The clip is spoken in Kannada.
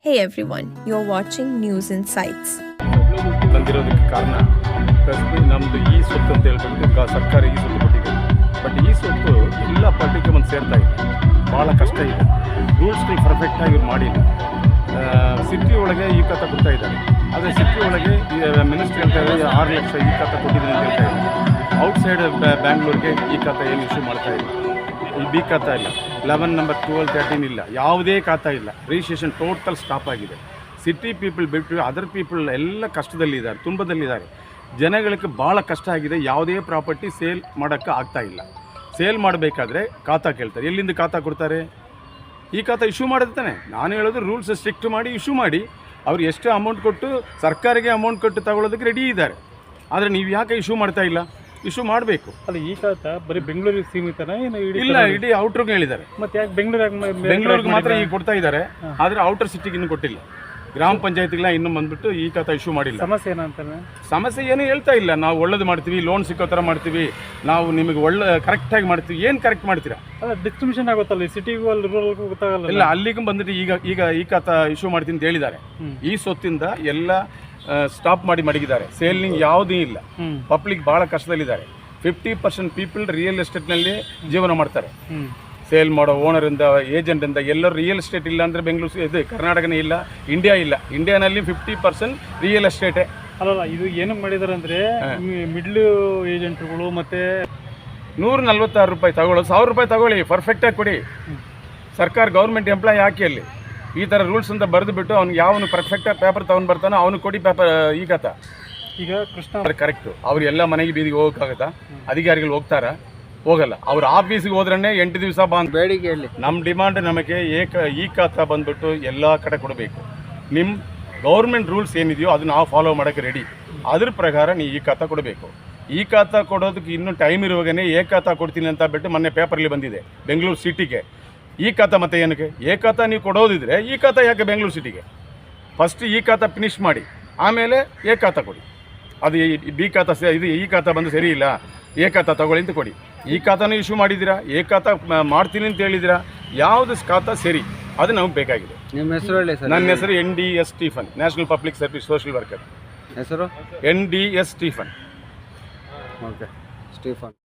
Hey everyone, you're watching News Insights. ಬಂದಿರೋದಕ್ಕೆ ಕಾರಣ ನಮ್ಮದು ಈ ಸೊತ್ತು ಅಂತ ಹೇಳ್ಬಿಟ್ಟು ಸರ್ಕಾರ ಈ ಸೊತ್ತು ಕೊಟ್ಟಿದೆ. ಬಟ್ ಈ ಸೊತ್ತು ಎಲ್ಲ ಪಾರ್ಟಿಗೆ ಒಂದು ಸೇರ್ತಾ ಇದೆ. ಭಾಳ ಕಷ್ಟ ಇದೆ. ರೂಲ್ಸ್ಗಳು ಪರ್ಫೆಕ್ಟಾಗಿ ಇವ್ರು ಮಾಡಿಲ್ಲ. ಸಿಟಿ ಒಳಗೆ ಈ ಖಾತಾ ಕೊಡ್ತಾ ಇದ್ದಾರೆ. ಆದರೆ ಸಿಟಿ ಒಳಗೆ ಮಿನಿಸ್ಟ್ರಿ ಹೇಳ್ತಾ ಇದ್ದಾರೆ 6 ಲಕ್ಷ ಈ ಖಾತಾ ಕೊಟ್ಟಿದ್ದೀನಿ ಅಂತ ಹೇಳ್ತಾ ಇದ್ದಾರೆ. ಔಟ್ಸೈಡ್ ಬ್ಯಾಂಗ್ಳೂರಿಗೆ ಈ ಖಾತಾ ಏನು ಇಶ್ಯೂ ಮಾಡ್ತಾ ಇಲ್ಲ. ಈ ಬಿ ಖಾತಾ ಇಲ್ಲ, 11 ನಂಬರ್ 12 13 ಇಲ್ಲ, ಯಾವುದೇ ಖಾತಾ ಇಲ್ಲ. ರಿಜಿಸ್ಟ್ರೇಷನ್ ಟೋಟಲ್ ಸ್ಟಾಪ್ ಆಗಿದೆ. ಸಿಟಿ ಪೀಪಲ್ ಬಿಟ್ಟು ಅದರ್ ಪೀಪಲ್ ಎಲ್ಲ ಕಷ್ಟದಲ್ಲಿದ್ದಾರೆ, ತುಂಬದಲ್ಲಿದ್ದಾರೆ. ಜನಗಳಿಗೆ ಭಾಳ ಕಷ್ಟ ಆಗಿದೆ. ಯಾವುದೇ ಪ್ರಾಪರ್ಟಿ ಸೇಲ್ ಮಾಡೋಕ್ಕೆ ಆಗ್ತಾ ಇಲ್ಲ. ಸೇಲ್ ಮಾಡಬೇಕಾದ್ರೆ ಖಾತಾ ಕೇಳ್ತಾರೆ. ಎಲ್ಲಿಂದ ಖಾತಾ ಕೊಡ್ತಾರೆ? ಈ ಖಾತಾ ಇಶ್ಯೂ ಮಾಡಿರ್ತಾನೆ. ನಾನು ಹೇಳೋದು ರೂಲ್ಸ್ ಸ್ಟ್ರಿಕ್ಟ್ ಮಾಡಿ ಇಶ್ಯೂ ಮಾಡಿ. ಅವ್ರು ಎಷ್ಟು ಅಮೌಂಟ್ ಕೊಟ್ಟು ಸರ್ಕಾರಿಗೆ ಅಮೌಂಟ್ ಕೊಟ್ಟು ತಗೊಳ್ಳೋದಕ್ಕೆ ರೆಡಿ ಇದ್ದಾರೆ. ಆದರೆ ನೀವು ಯಾಕೆ ಇಶ್ಯೂ ಮಾಡ್ತಾ ಇಲ್ಲ? ಇಶ್ಯೂ ಮಾಡಬೇಕು. ಅಲ್ಲ, ಈ ಖಾತಾ ಬರೀ ಬೆಂಗಳೂರಿಗೆ ಸೀಮಿತನಾ ಏನು? ಇಲ್ಲ, ಇಡೀ ಔಟ್ರಿಗೆ ಹೇಳಿದ್ದಾರೆ. ಮತ್ತೆ ಯಾಕೆ ಬೆಂಗಳೂರಿಗೆ ಮಾತ್ರ ಈಗ ಕೊಡ್ತಾ ಇದ್ದಾರೆ. ಆದರೆ ಔಟರ್ ಸಿಟಿಗೆ ಇನ್ನೂ ಕೊಟ್ಟಿಲ್ಲ. ಗ್ರಾಮ ಪಂಚಾಯತಿಗೆಲ್ಲ ಇನ್ನೂ ಬಂದ್ಬಿಟ್ಟು ಈ ಖಾತಾ ಇಶ್ಯೂ ಮಾಡಿಲ್ಲ. ಸಮಸ್ಯೆ ಏನಂತಾನೆ? ಸಮಸ್ಯೆ ಏನೂ ಹೇಳ್ತಾ ಇಲ್ಲ. ನಾವು ಒಳ್ಳೇದು ಮಾಡ್ತೀವಿ, ಲೋನ್ ಸಿಕ್ಕೋ ಥರ ಮಾಡ್ತೀವಿ, ನಾವು ನಿಮಗೆ ಕರೆಕ್ಟಾಗಿ ಮಾಡ್ತೀವಿ. ಏನು ಕರೆಕ್ಟ್ ಮಾಡ್ತೀರಾ? ಅಲ್ಲ, ಡಿಸ್ಟ್ರಿಬ್ಯೂಷನ್ ಆಗುತ್ತಲ್ಲ, ಸಿಟಿಗೂ ಅಲ್ಲಿ ರೂರಲ್ಗೂ ಗೊತ್ತಾಗಲ್ಲ. ಇಲ್ಲ, ಅಲ್ಲಿಗೂ ಬಂದ್ಬಿಟ್ಟು ಈಗ ಈ ಖಾತಾ ಇಶ್ಯೂ ಮಾಡ್ತೀನಿ ಅಂತ ಹೇಳಿದ್ದಾರೆ. ಈ ಸೊತ್ತಿಂದ ಎಲ್ಲ ಸ್ಟಾಪ್ ಮಾಡಿ ಮಡಗಿದ್ದಾರೆ. ಸೇಲಿಂಗ್ ಯಾವುದೂ ಇಲ್ಲ. ಪಬ್ಲಿಕ್ ಭಾಳ ಕಷ್ಟದಲ್ಲಿದ್ದಾರೆ. 50% ಪೀಪಲ್ ರಿಯಲ್ ಎಸ್ಟೇಟ್ನಲ್ಲಿ ಜೀವನ ಮಾಡ್ತಾರೆ. ಸೇಲ್ ಮಾಡೋ ಓನರಿಂದ, ಏಜೆಂಟಿಂದ ಎಲ್ಲರೂ ರಿಯಲ್ ಎಸ್ಟೇಟ್ ಇಲ್ಲ ಅಂದರೆ ಬೆಂಗಳೂರು ಇದು ಕರ್ನಾಟಕನೇ ಇಲ್ಲ, ಇಂಡಿಯಾ ಇಲ್ಲ. ಇಂಡಿಯಾನಲ್ಲಿ 50% ರಿಯಲ್ ಎಸ್ಟೇಟೇ. ಅಲ್ಲಲ್ಲ, ಇದು ಏನು ಮಾಡಿದ್ದಾರೆ ಅಂದರೆ ಮಿಡ್ಲ್ ಏಜೆಂಟ್ಗಳು ಮತ್ತು 146 ರೂಪಾಯಿ ತಗೊಳ್ಳೋದು, 1000 ರೂಪಾಯಿ ತಗೊಳ್ಳಿ, ಪರ್ಫೆಕ್ಟಾಗಿ ಕೊಡಿ. ಸರ್ಕಾರ ಗೌರ್ಮೆಂಟ್ ಎಂಪ್ಲಾಯ್ ಹಾಕಿ ಅಲ್ಲಿ ಈ ಥರ ರೂಲ್ಸ್ ಅಂತ ಬರೆದು ಬಿಟ್ಟು ಅವ್ನಿಗೆ ಯಾವನು ಪರ್ಫೆಕ್ಟಾಗಿ ಪೇಪರ್ ತೊಗೊಂಡು ಬರ್ತಾನೋ ಅವನು ಕೊಡಿ ಪೇಪರ್. ಈ ಖಾತಾ ಈಗ ಕೃಷ್ಣ ಕರೆಕ್ಟು. ಅವ್ರು ಎಲ್ಲ ಮನೆಗೆ ಬೀದಿಗೆ ಹೋಗೋಕ್ಕಾಗತ್ತಾ? ಅಧಿಕಾರಿಗಳು ಹೋಗ್ತಾರಾ? ಹೋಗಲ್ಲ. ಅವ್ರ ಆಫೀಸಿಗೆ ಹೋದ್ರೇ 8 ದಿವಸ ಬಂದು ಬೇಡಿಕೆ ಹೇಳಿ. ನಮ್ಮ ಡಿಮಾಂಡ್ ನಮಗೆ ಈ ಖಾತಾ ಬಂದ್ಬಿಟ್ಟು ಎಲ್ಲ ಕಡೆ ಕೊಡಬೇಕು. ನಿಮ್ಮ ಗೌರ್ಮೆಂಟ್ ರೂಲ್ಸ್ ಏನಿದೆಯೋ ಅದನ್ನ ನಾವು ಫಾಲೋ ಮಾಡೋಕ್ಕೆ ರೆಡಿ. ಅದ್ರ ಪ್ರಕಾರ ನೀವು ಈ ಖಾತಾ ಕೊಡಬೇಕು. ಈ ಖಾತಾ ಕೊಡೋದಕ್ಕೆ ಇನ್ನೂ ಟೈಮ್ ಇರುವಾಗನೇ ಖಾತಾ ಕೊಡ್ತೀನಿ ಅಂತ ಬಿಟ್ಟು ಮೊನ್ನೆ ಪೇಪರಲ್ಲಿ ಬಂದಿದೆ ಬೆಂಗಳೂರು ಸಿಟಿಗೆ. ಈ ಖಾತಾ ಮತ್ತೆ ಏನಕ್ಕೆ? ಖಾತಾ ನೀವು ಕೊಡೋದಿದ್ರೆ ಈ ಖಾತಾ ಯಾಕೆ ಬೆಂಗಳೂರು ಸಿಟಿಗೆ? ಫಸ್ಟ್ ಈ ಖಾತಾ ಫಿನಿಷ್ ಮಾಡಿ, ಆಮೇಲೆ ಖಾತಾ ಕೊಡಿ. ಅದು ಬಿ ಖಾತಾ ಇದು ಈ ಖಾತಾ ಬಂದು ಸರಿ ಇಲ್ಲ, ಖಾತಾ ತಗೊಳ್ಳಿ ಅಂತ ಕೊಡಿ. ಈ ಖಾತಾನೂ ಇಶ್ಯೂ ಮಾಡಿದ್ದೀರಾ, ಖಾತಾ ಮಾಡ್ತೀನಿ ಅಂತ ಹೇಳಿದ್ದೀರಾ. ಯಾವುದು ಖಾತಾ ಸರಿ ಅದು ನಮಗೆ ಬೇಕಾಗಿದೆ. ನಿಮ್ಮ ಹೆಸರು ಹೇಳಿ ಸರ್. ನನ್ನ ಹೆಸರು NDS Stephen, national public service social worker. ಹೆಸರು NDS ಸ್ಟೀಫನ್. Okay, Stephen.